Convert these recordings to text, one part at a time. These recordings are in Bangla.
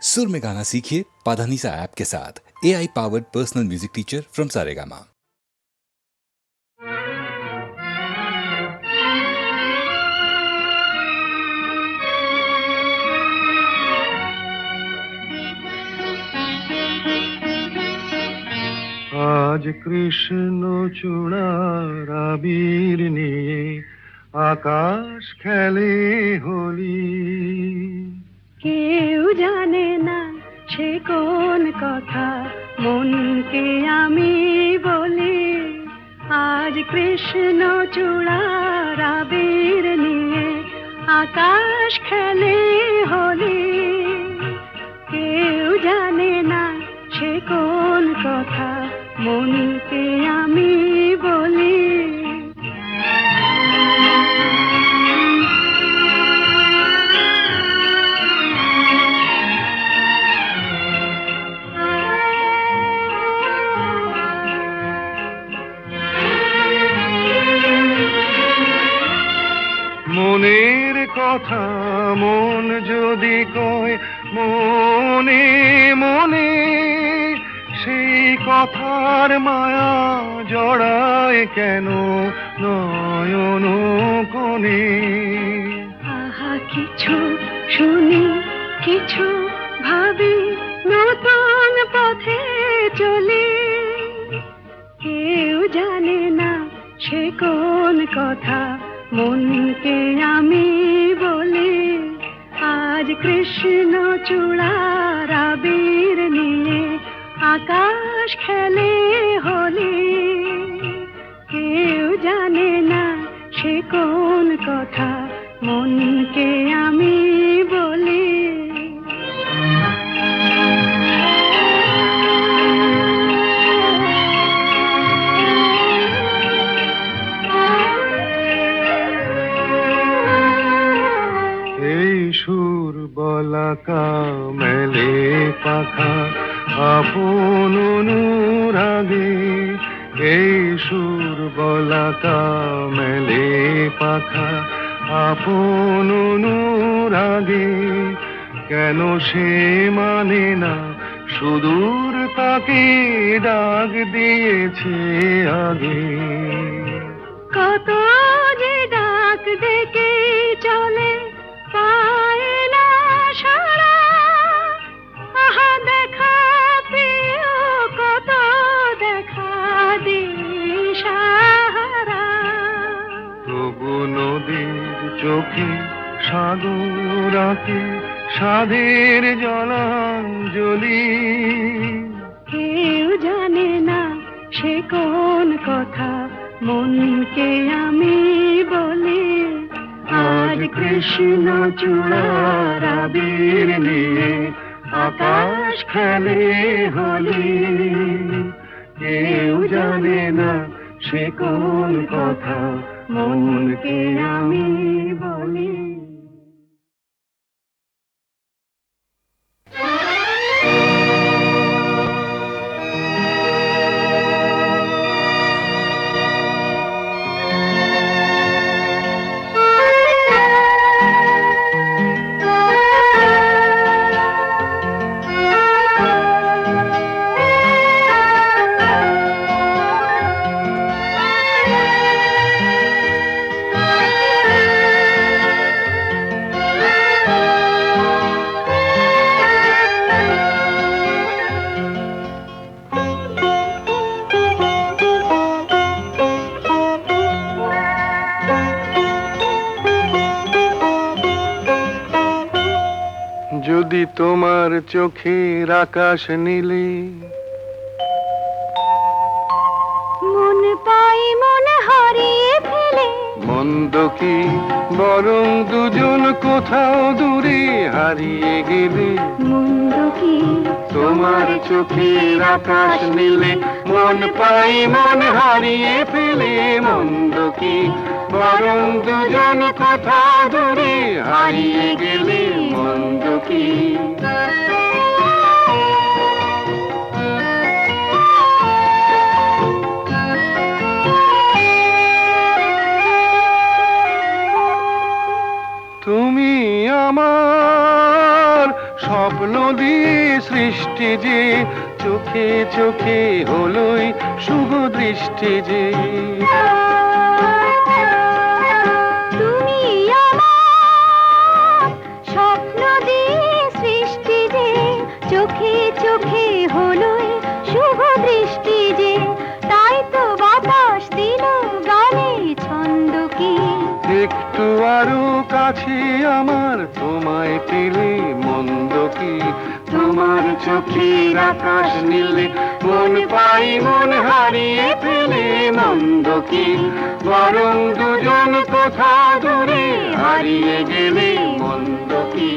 सुर में गाना सीखिए पाधानीसा ऐप के साथ। AI powered personal music teacher from Saregama. আজ কৃষ্ণ চূড়ার আবির নিয়ে আকাশ খেলে হোলি। কেউ জানে না সে কোন কথা মনকে আমি বলি। আজ কৃষ্ণ চূড়ার আবির নিয়ে আকাশ খেলে হোলি। কেউ জানে না সে কোন কথা মনকে আমি বলি। মনের কথা মন যদি কয় মনে মনে, সেই কথার মায়া জড়ায় কেন নয়ন কোণে। আহা কিছু শুনি কিছু ভাবি নতুন পথে চলি। কেউ জানে না সে কোন কথা মনকে আমি বলি। আজ কৃষ্ণ চূড়ার আবির নিয়ে আকাশ খেলে হোলি। কেউ জানে না সে কোন কথা মনকে আমি বলি। এই সুর বলাকা মেলে পাখা আপন অনুরাগে। এই সুর বলাকা মেলে পাখা আপন অনুরাগে। কেন সে মানে না সুদূর তাকে ডাক দিয়েছে আগে। কত যে ডাক ডেকে চলে পায় না সারা। আহা দেখা প্রিয় কত দেখা দিশাহারা। তবু নদীর চোখে সাগর আঁকে সাধের জলাঞ্জলি। কেউ জানে না সে কোন কথা মনকে আমি বলি। আজ কৃষ্ণ চূড়ার আবির নিয়ে আকাশ খেলে হোলি। কেউ জানে না সে কোন কথা মনকে আমি বলি। যদি তোমার চোখের আকাশ নীলে মন পাই মন হারিয়ে ফেলে। মন্দ কি বরং দুজন কোথাও দূরে হারিয়ে গেলে। মন্দ কি তোমার চোখের আকাশ নীলে মন পাই মন হারিয়ে ফেলে। মন্দ কি বরং দুজন কোথাও দূরে হারিয়ে গেলে। মন্দ কি তুমি আমার স্বপ্ন নদী সৃষ্টি যে, চোখে চোখে হলোই শুভ দৃষ্টি যে। তুমি আমার স্বপ্ন দিয়ে সৃষ্টি যে, চোখে চোখে হলোই শুভ দৃষ্টি যে। তাই তো বাতাস দিল গানে ছন্দ কি। একটু আরো কাছে আমার তোমায় পেলে মন্দ কি। তোমার চোখের আকাশ নীলে মন পাই মন হারিয়ে ফেলে মন্দ কি। বরং দুজন কোথা দূরে হারিয়ে গেলে মন্দ কি।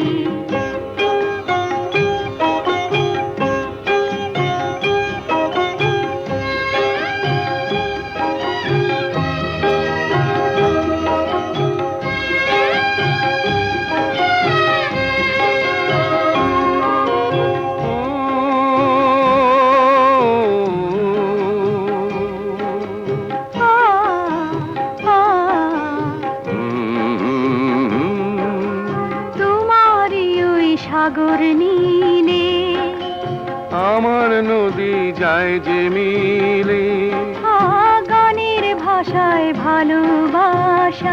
সাগর নীলে আমার নদী যায় যে মিলে। গানের ভাষায় ভালোবাসায়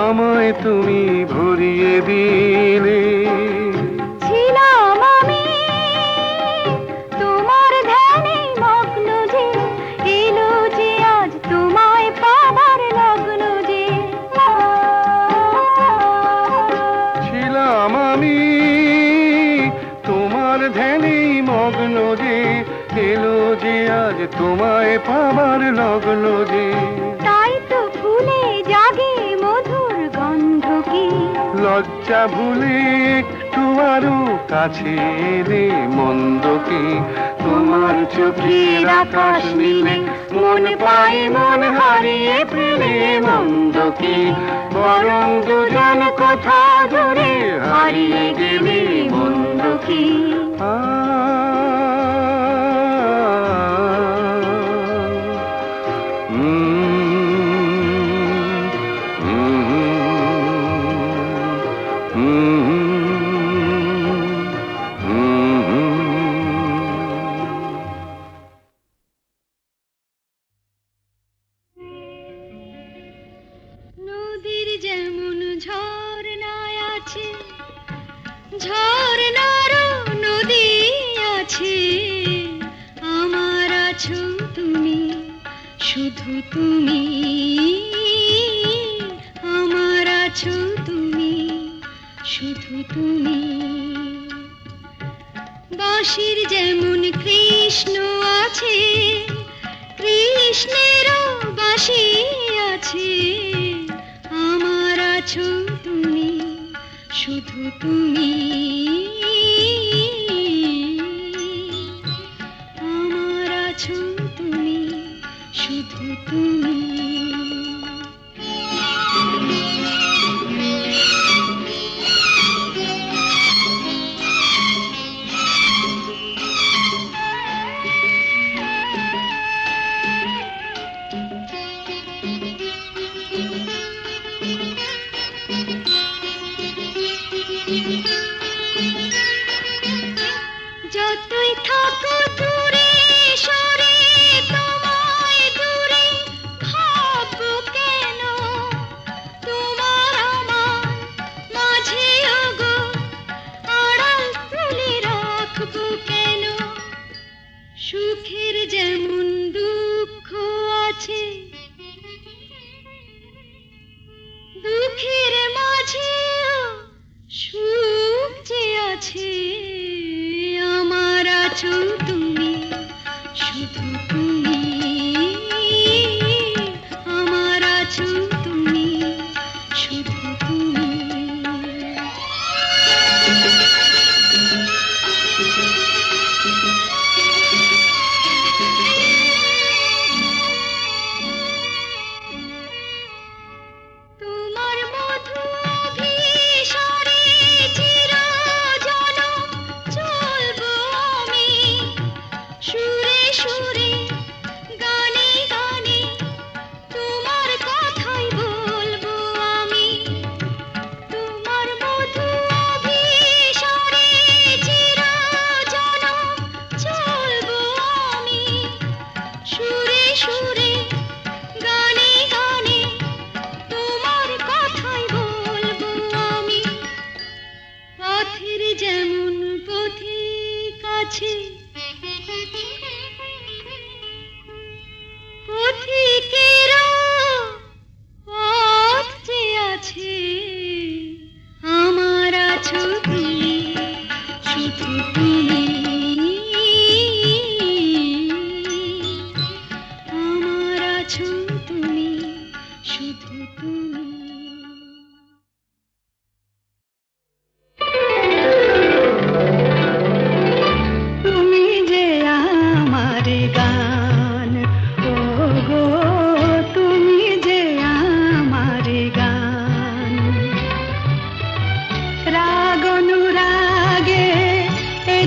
আমায় তুমি ভরিয়ে দিলে। ছিলাম আমি তোমার ধ্যানে মগ্ন যে, এলো যে আজ তোমায় পাবার লগ্ন যে। ছিলাম আমি তোমার ধ্যানে মগ্ন যে, এলো যে আজ তোমায় পাবার লগ্ন যে। তাই তো ফুলে জাগে মধুর গন্ধ কি। লজ্জা ভুলে একটু আরো কাছে এলে মন্দ কি। তোমার চোখের আকাশ নীলে মন পাই মন হারিয়ে ফেলে মন্দ কি। বরং দুজন কোথা দূরে হারিয়ে গেলে মন্দ কি। নদীর যেমন ঝর্ণায় আছে, ঝর্ণারও নদী আছে। আমার আছো তুমি, শুধু তুমি। আমার আছো তুমি, শুধু তুমি। বাঁশির যেমন কৃষ্ণ আছে, কৃষ্ণেরও বাঁশি আছে। আমার আছো তুমি, শুধু তুমি। আমার আছো তুমি, শুধু তুমি। যতই থাকো দূরে সরে, তোমায় দূরে ভাববো কেন। তোমার আমার মাঝে ওগো আড়াল তুলে রাখবো কেন। সুখের যেমন দুঃখ আছে, দুঃখের মাঝেও সুখ যে আছে। আমার আছো তুমি, শুধু তুমি। আমার আছো তুমি, শুধু তুমি। তোমার মধু অভিসারে চিরজনম যেমন পথিক আছে, পথিকেরও পথ যে আছে, আমার আছো তুমি, শুধু তুমি, আমার আছো তুমি, শুধু তুমি। তুমি যে আমার গান, ও গো তুমি যে আমার গান, রাগ অনুরাগে এ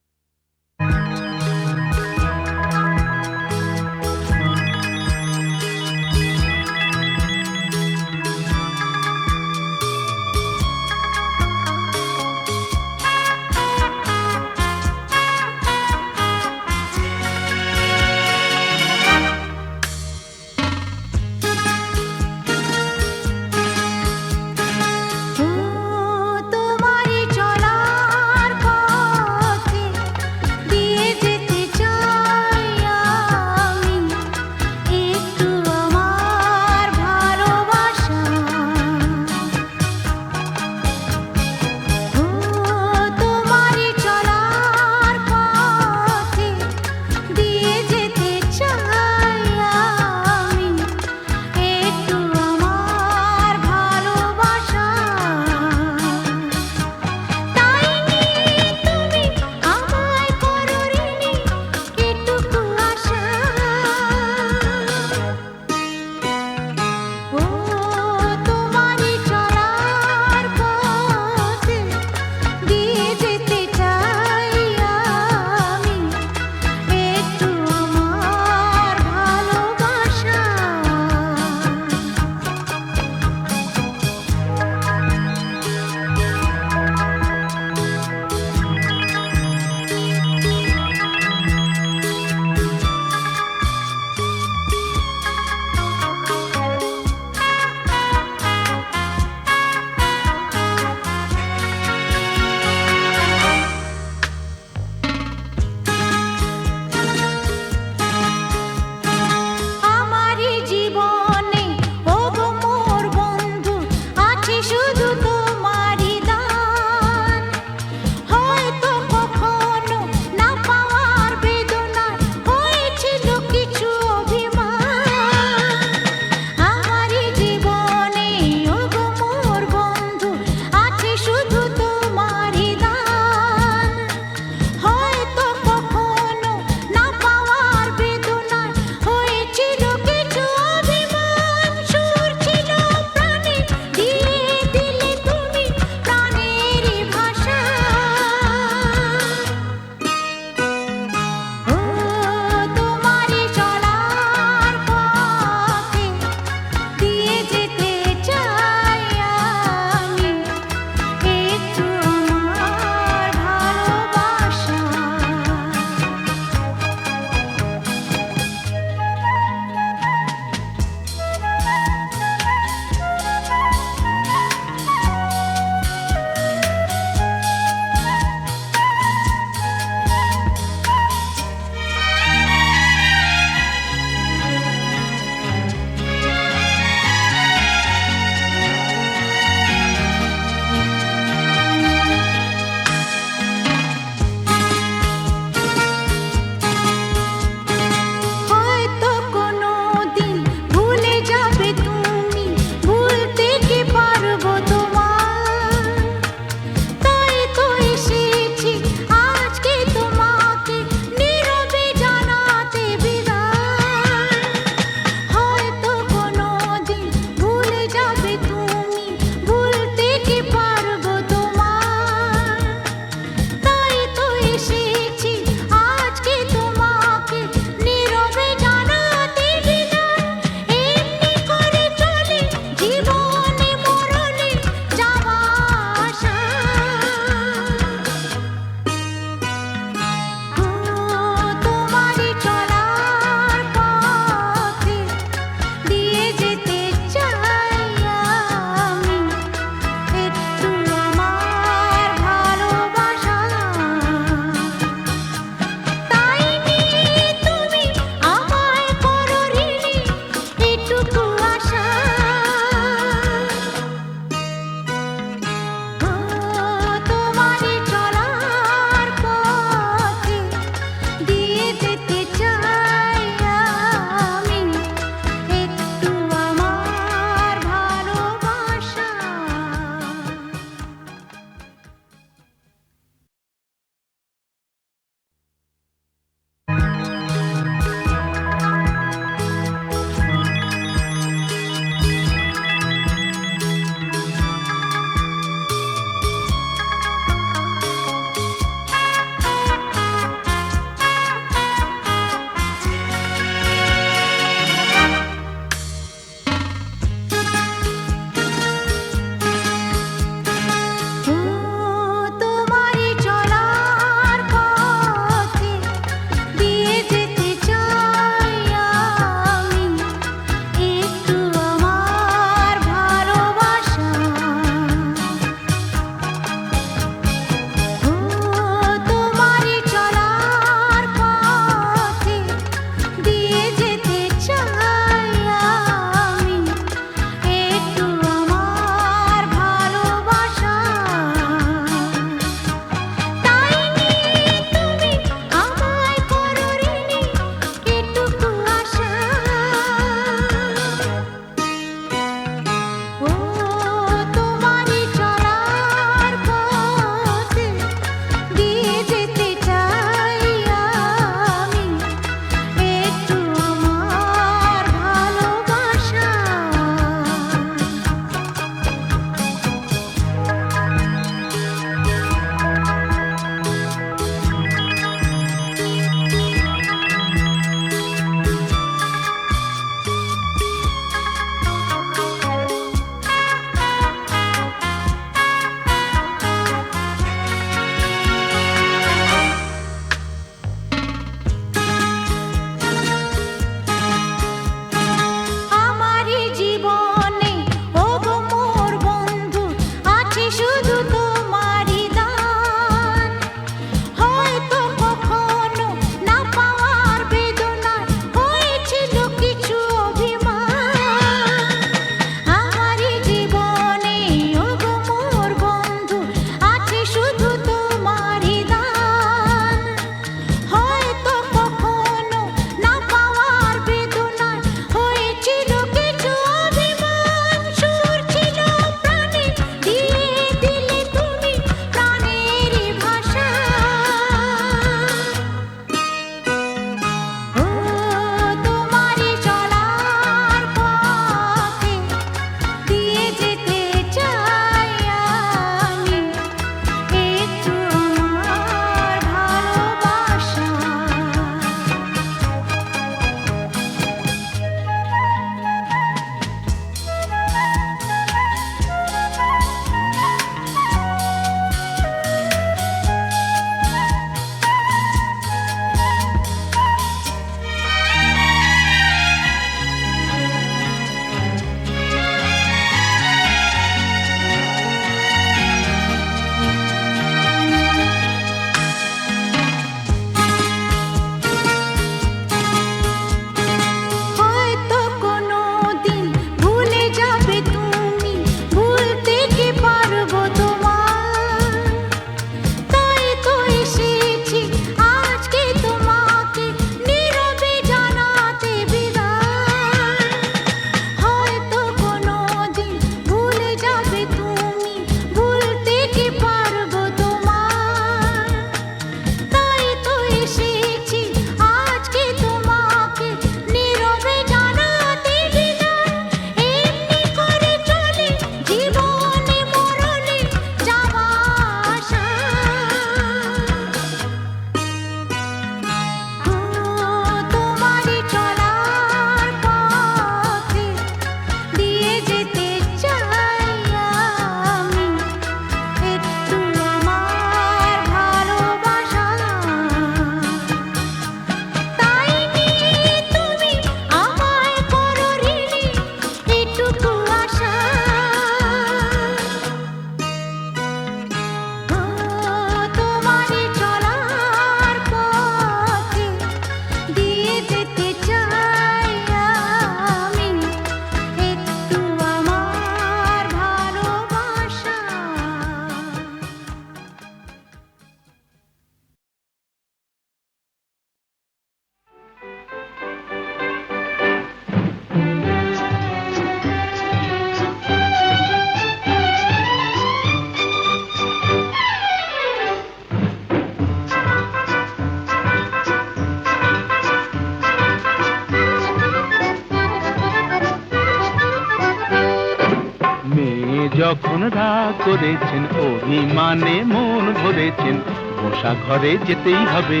যখন রাগ করেছেন, অভিমানে মন ভরেছেন, বসা ঘরে যেতেই হবে,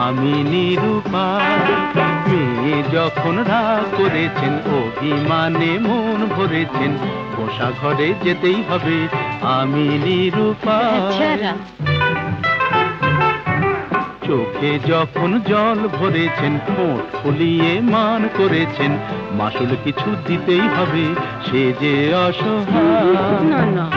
আমি নিরুপায়। মেয়ে যখন রাগ করেছেন, অভিমানে মন ভরেছেন, বসা ঘরে যেতেই হবে, আমি নিরুপায়। চোখে যখন জল ভরেছেন, ঠোঁট ফুলিয়ে মান করেছেন, মাসুল কিছু দিতেই হবে, সে যে অসহায়। না না,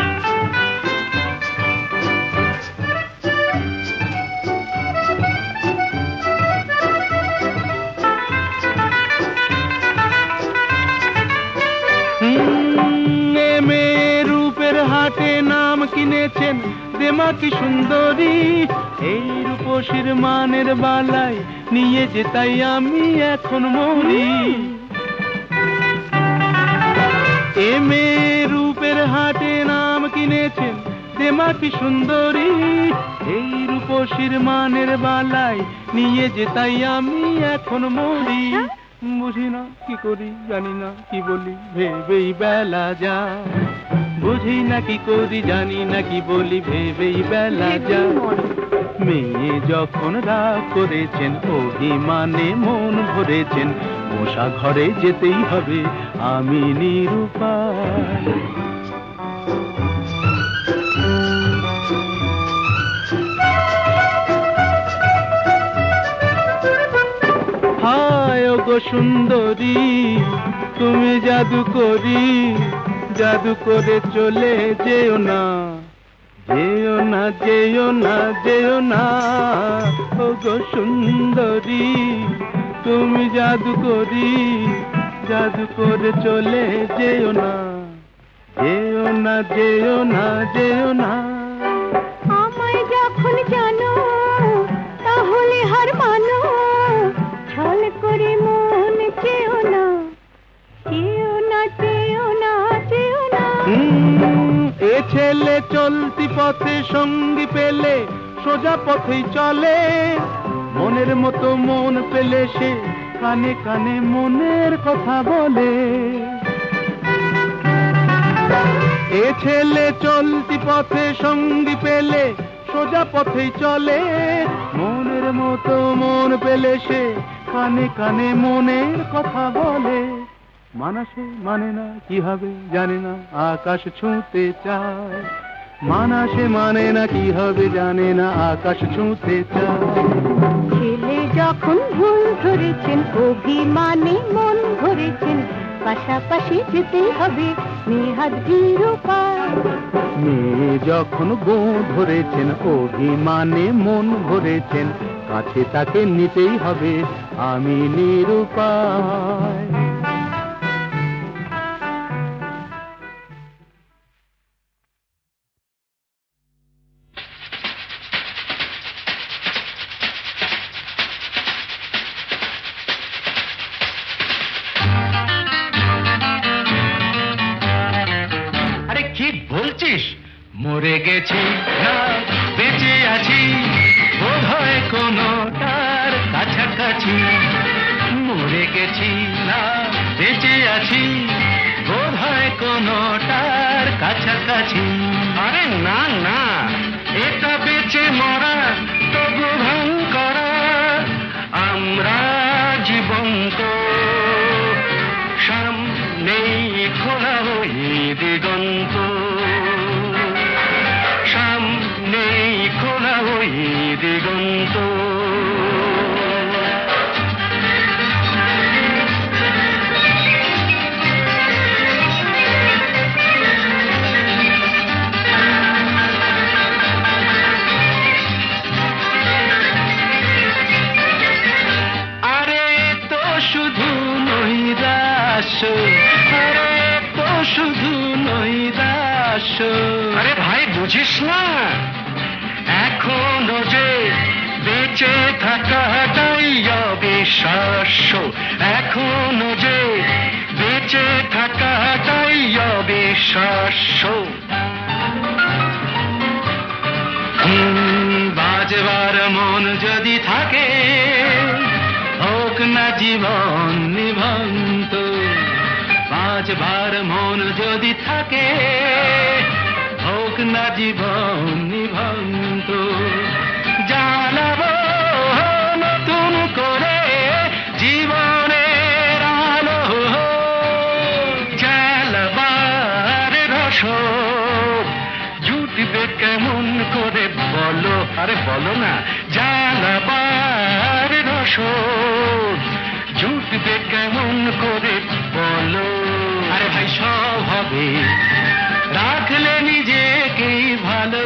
মেয়ের রূপের হাটে নাম কিনেছেন, দেমা কি সুন্দরী, এই রূপসীর মানের বালাই নিয়ে যে তাই আমি এখন মরি। এ মেয়ের রূপের হাটে নাম কিনেছেন, দেমা কি সুন্দরী, এই রূপসীর মানের বালাই নিয়ে যে তাই আমি এখন মরি। বুঝি না কি করি, জানি না কি বলি, ভেবেই বেলা যায়। বুঝি না কি করি, জানি না কি বলি, ভেবেই বেলা যায়। মেয়ে যখন রাগ করেছেন, অভিমানে মন ভরেছেন, বসা ঘরে যেতেই হবে, আমি নিরুপায়। হায় ওগো সুন্দরী, তুমি জাদু করি, জাদু করে চলে যেও না, যেও না, যেও না, যেও না। ওগো সুন্দরী, তুমি জাদু করি, জাদু করে চলে যেও না, যেও না, যেও না, যেও না। আমায় যখন জানো তাহলে হার মানো, ছল করে মন চেও না, চেও না, চেও না, চেও না। এ ছেলে চলতি পথে সঙ্গী পেলে সোজা পথেই চলে, মনের মতো মন পেলে সে কানে কানে মনের কথা বলে। এ ছেলে চলতি পথে সঙ্গী পেলে সোজা পথেই চলে, মনের মতো মন পেলে সে কানে কানে মনের কথা বলে। মানাসে মানে না কি হবে জানে না, আকাশ ছুঁতে চায়। মানাসে মানে না কি হবে জানে না, আকাশ ছুঁতে চায়। ছেলে যখন ভুল ধরেছেন, অভিমানে মন ভরেছেন, পাশাপাশি যেতেই হবে, নেহাত নিরুপায়। মেয়ে যখন বউ ধরেছেন, অভিমানে মন ভরেছেন, কাছে তাকে নিতেই হবে, আমি নিরুপায়। আরে কি বলছিস? মরে গেছি না বেঁচে আছি, বোধ হয় কোনোটার কাছাকাছি। মরে গেছি না বেঁচে আছি, বোধ হয় কোনোটার কাছাকাছি। আরে না না, এটা বেঁচে মরা তবু ভাঙ করা, আমরা জীবন্ত, সামনেই খোলা ওই দিগন্ত, সামনেই খোলা ওই দিগন্ত। আরে তো শুধু নৈরাশ, আরে তো শুধু নৈরাশ। আরে ভাই বুঝিস না, এখনো যে বেঁচে থাকাটাই অবিশ্বাস্য, এখনো যে বেঁচে থাকাটাই অবিশ্বাস্য। বাজবার মন যদি থাকে, হোক না জীবন নিভন্ত। বাজবার মন যদি থাকে, না জীবন নিভন্ত জানাবো নতুন করে জীবনের আলো জ্বালাবার রসদ জুটবে কেমন করে বলো, আরে বলো না, জ্বালাবার রসদ জুটবে কেমন করে বলো। আরে ভাই সব হবে রাখলে নিজেকেই ভালো,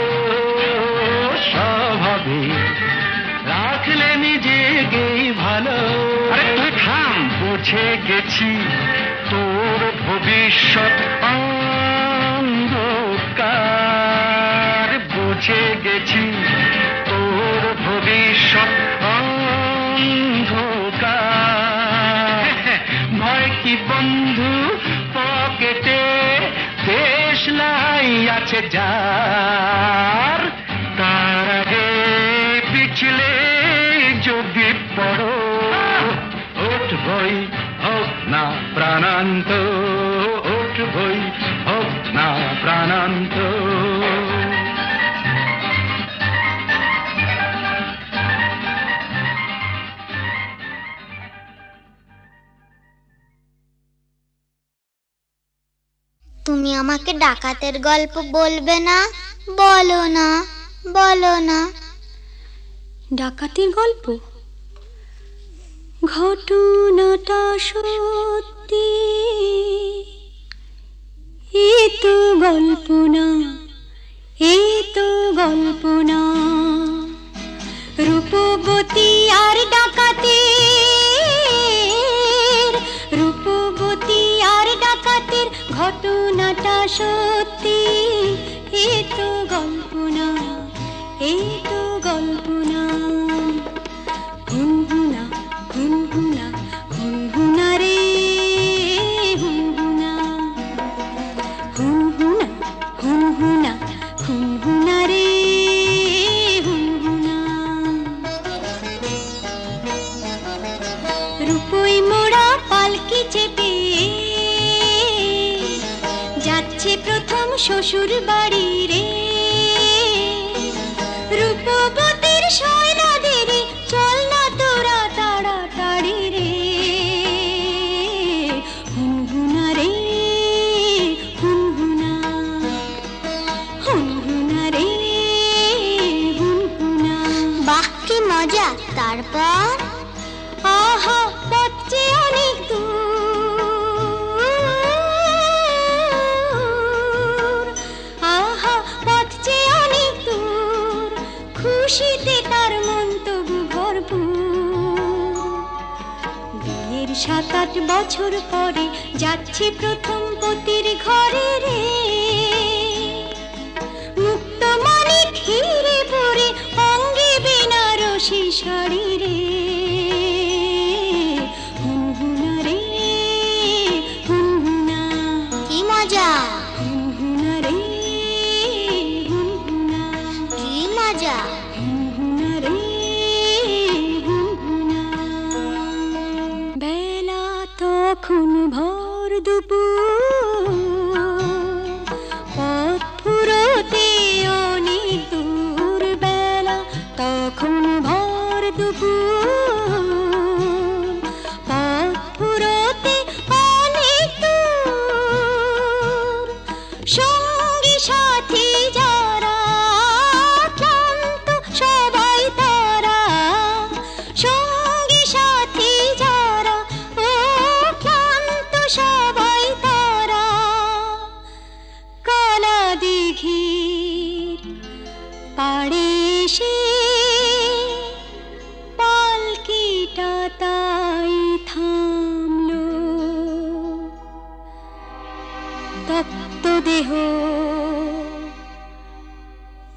সব হবে রাখলে নিজেকেই ভালো। আরে তুই থাম, বুঝে গেছি তোর ভবিষ্যৎ অন্ধকার, বুঝে গেছি তোর ভবিষ্যৎ অন্ধকার। ভয় কি বন্ধু পকেটে, দেশলাই আছে যার, তার আগে পিছলে যদি পড়ো উঠবই হোক না প্রাণান্ত, উঠবই হোক না প্রাণান্ত। তুমি আমাকে ডাকাতের গল্প বলবে না? বলো না, বলো না। ডাকাতির গল্প? ঘটনাটা সত্যি, এ তো গল্প না, এ তো গল্প না। রূপবতী আর ডাকাতের, রূপবতী আর ডাকাতের ঘটনাটা সত্যি, এ তো গল্প না, এ তো গল্প না। হুনহুনা হুনহুনা হুনহুনা রে হুনহুনা, হুনহুনা হুনহুনা হুনহুনা রে হুনহুনা। রূপই মোড়া পালকি চেপে যাচ্ছে প্রথম শ্বশুর বাড়ি রে। রূপবতীর সয়নাদের চল না তোরা তাড়াতাড়ি রে। হুনহুনা রে হুনহুনা, হুনহুনা রে হুনহুনা। বাহ কি মজা! তারপর? আহা পথ যে অনেক দূর, আহা পথ যে অনেক দূর, খুশিতে তার মন তবু ভরপুর। বিয়ের 7-8 বছর পরে যাচ্ছে প্রথম পতির ঘরে রে। মুক্ত মানিক হিরে পরে অঙ্গে বেনারসি শাড়ি রে। হুনহুনা রে হুনহুনা, কি মজা! হুনহুনা রে হুনহুনা, কি মজা! হুনহুনা রে হুনহুনা। বেলা তখন ভর দুপুর, পথ ফুরোতে অনেক দূর। বেলা তখন ভর দুপুর, পথ ফুরোতে অনেক দূর। সঙ্গী সাথী যারা ক্লান্ত সবাই তারা, সঙ্গী সাথী যারা ও ক্লান্ত সবাই তারা। কালা দিঘির পাড়ে এসে পালকিটা তাই থামলো। তপ্ত দেহ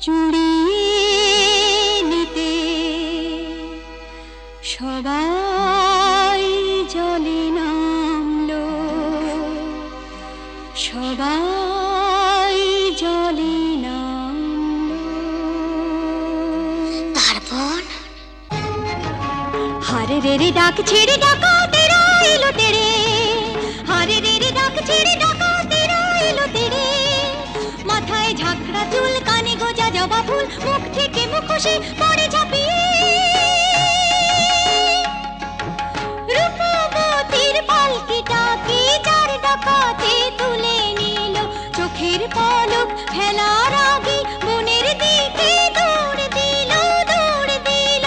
চুড়িয়ে নিতে সবাই জলে নামলো, সবাই জলে নামলো। তারপর? হারে রে রে ডাক ছেড়ে ডাকাতের এলো তেরে, হারে রে রে ডাক ছেড়ে ডাকাতের এলো তেরে। মাথায় ঝাঁকড়া চুল মুখ থেকে মুখোশে পড়ে ঝাঁপিয়ে রূপবতীর পালকিটাকে যার ডাকাতে তুলে নিল চোখের পলক ফেলার আগে মনের দিকে দৌড় দিল দৌড় দিল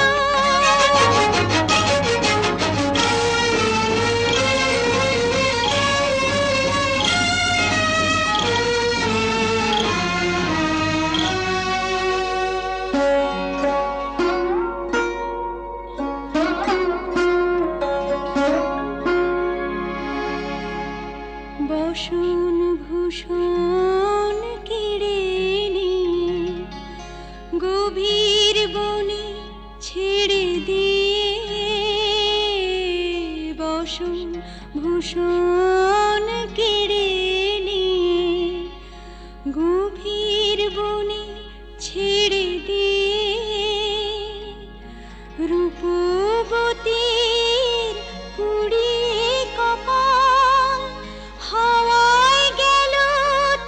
বসন ভূষণ কেড়ে নিয়ে গভীর বনে ছেড়ে দিয়ে বসন ভূষণ কেড়ে নিয়ে গভীর বনে ছেড়ে দিয়ে রূপবতীর পুড়িয়ে কপাল হাওয়ায় গেল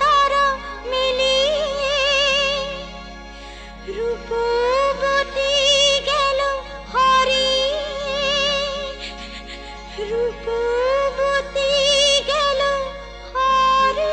তারা মিলিয়ে রূপবতী গেল হারিয়ে রূপবতী গেল হারিয়ে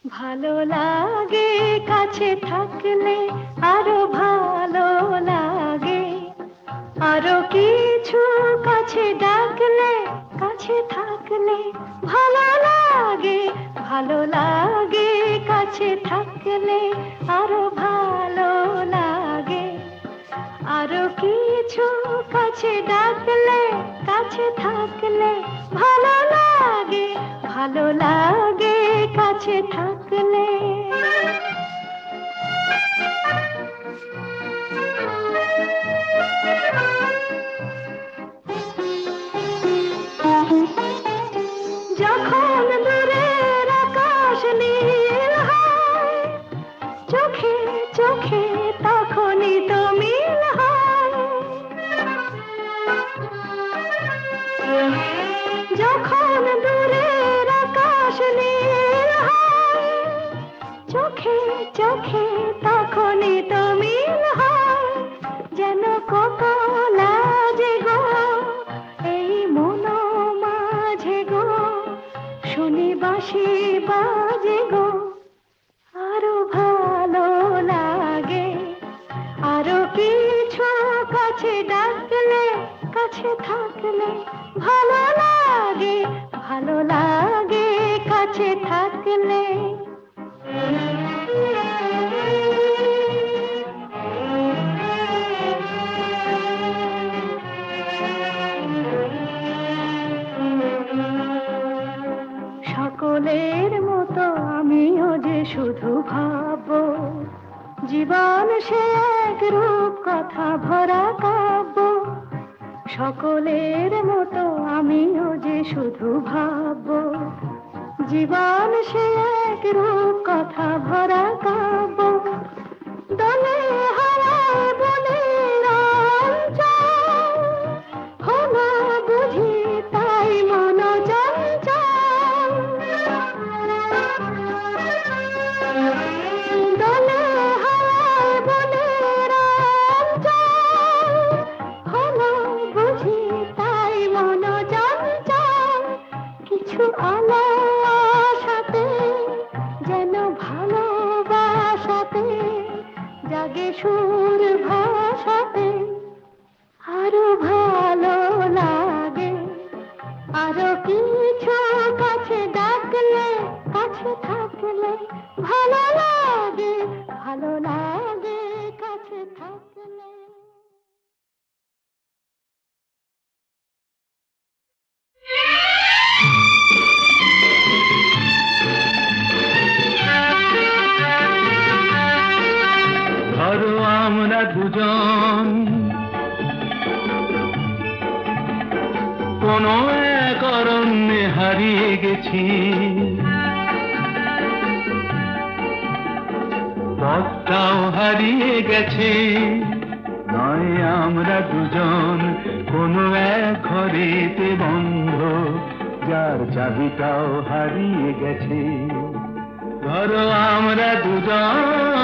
ভালো লাগে কাছে থাকলে আরো ভালো লাগে আরো কিছু কাছে ডাকলে কাছে থাকলে ভালো লাগে কাছে থাকলে আরো ভালো লাগে আরো কিছু কাছে ডাকলে কাছে থাকলে ভালো লাগে কাছে থাকলে যখন দূরের আকাশ নীল হয় চোখে চোখে তখনই তো মিল হয় যখন দূরের আকাশ নীল হয় চোখে চোখে তখনই তো মিল হয় যেন কত লাজে গো এই মন মাঝে গো শুনি বাঁশি বাজে গো আরো ভালো লাগে আরো কিছু কাছে ডাকলে কাছে থাকলে ভালো লাগে কাছে থাকলে সকলের মতো আমিও যে শুধু ভাববো জীবন সে এক রূপ কথা ভরা কাব্য সকলের মতো আমিও যে শুধু ভাববো জীবন সে এক রূপ কথা ভরা কাব্য দলে হারায় বলে রঞ্জন হলো বুঝি তাই মন চঞ্চল দলে হারায় বলে রঞ্জন হলো বুঝি তাই মন চঞ্চল কিছু আশাতে যেন ভালোবাসাতে জাগে সুর ভাষাতে আরো ভালো লাগে আরো কিছু কাছে ডাকলে কাছে থাকলে ভালো লাগে কাছে থাকলে ধরো আমরা দুজন কোনো এক অরণ্যে হারিয়ে গেছি গেছি, পথটাও হারিয়ে গেছে। নয় আমরা দুজন কোনো এক ঘরেতে বন্ধ, যার চাবিটাও হারিয়ে গেছে। ধরো আমরা দুজন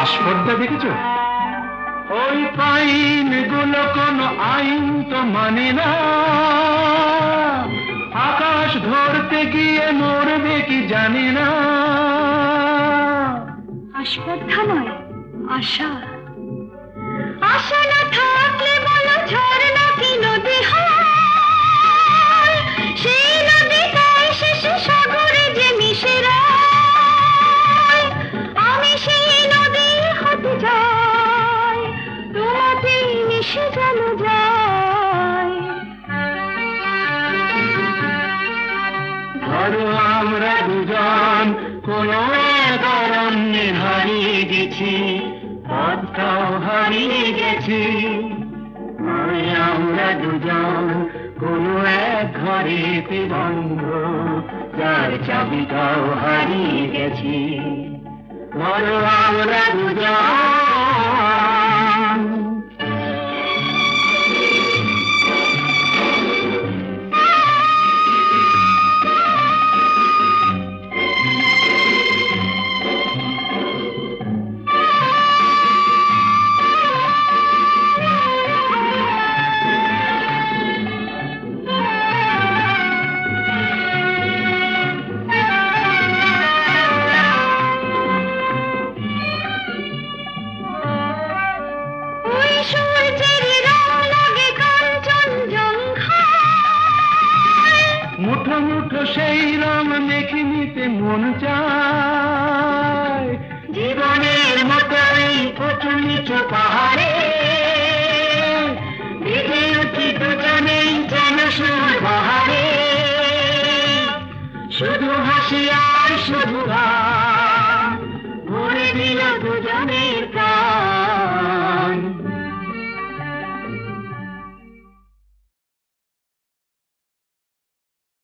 আস্পর্ধা দেখেছো? ওই পাইন গুলো কোনো আইন তো মানে না, আকাশ ধরতে গিয়ে মরবে কি জানি না। আস্পর্ধা নয়, আশা। আশা না থাকলে বলো ঝর্ণা কি নদী হয়? সেই নদীটাই শেষে সাগরে যে মিশে যায়। আমি সেই নদী হতে যাই, তোমাতেই মিশে যেন যাই। ধরো আমরা দুজন কোনো এক অরণ্যে হারিয়ে গেছি, পথটাও হারিয়ে গেছি। নয় আমরা দুজন কোনো এক ঘরেতে বন্ধ, যার চাবিটাও হারিয়ে গেছি। ধরো আমরা দুজন মুঠো মুঠো সেই রং মেখে নিতে মন চায়। জীবনের মতো এই উঁচু নিচু পাহাড়ে ভিজে উঠি দুজনেই যেন সুর বাহারে। শুধু হাসি আর শুধু গান ভরে দিল দুজনের